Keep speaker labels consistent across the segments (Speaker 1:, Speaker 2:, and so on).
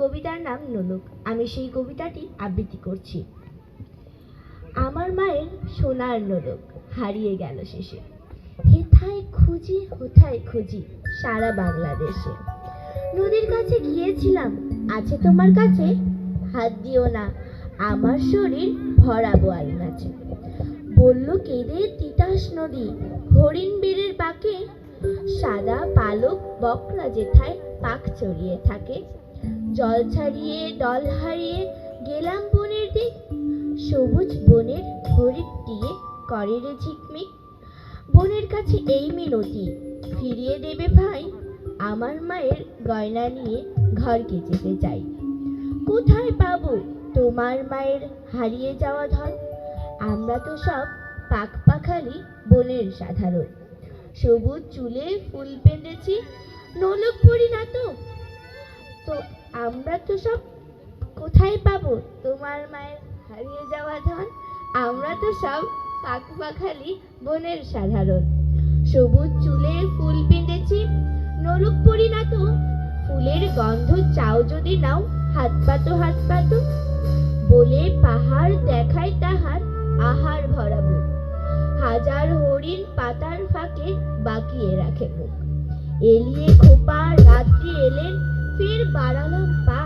Speaker 1: কবিতার নাম নোলক। আমি সেই কবিতাটি আবৃত্তি করছি। আমার মায়ের সোনার নোলক হারিয়ে গেল শেষে, হেথায় খুঁজি হোথায় খুঁজি সারা বাংলাদেশে। নদীর কাছে গিয়েছিলাম, আছে তোমার কাছে? হাত দিও না, আমার শরীর ভরা বোয়াল নাচে। বলল কেঁদে তিতাস নদী হরিণ বেড়ের পাকে, সাদা পালক বকরা যেথায় পাক চড়িয়ে থাকে। জল ছাড়িয়ে দল হারিয়ে গেলাম বনের দিক, সবুজ বনের হরিণ দিয়ে করে রে ঝিকমিক। বনের কাছে এই মিনতি, ফিরিয়ে দেবে ভাই, আমার মায়ের গয়না নিয়ে ঘরকে যেতে চাই। কোথায় পাবো তোমার মায়ের হারিয়ে যাওয়া ধন? আমরা তো সব পাখ পাখালি বনের সাধারণ। সবুজ চুলে ফুল বেঁধেছি, নোলক পরি না তো। তো আমরা তো সব কোথায় পাবো তোমার মায়ের হারিয়ে যাওয়া ধন? আমরা তো সব পাখ পাখালি বনের সাধারণ। সবুজ চুলে ফুল বেঁধেছি, নোলক পরি না তো। ফুলের গন্ধ চাও যদি নাও, হাত পাতো হাত পাতো। বলে পাহাড় দেখায় তাহার আহার ভরা বুক, হাজার হরিণ পাতার ফাঁকে বাকিয়ে রাখে মুখ। এলিয়ে খোপা রাত্রি এলেন, ফের বাড়ালাম পা,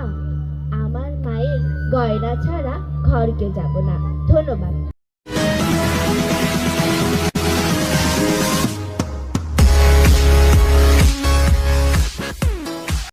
Speaker 1: আমার মায়ের গয়না ছাড়া ঘরকে যাব না। ধন্যবাদ।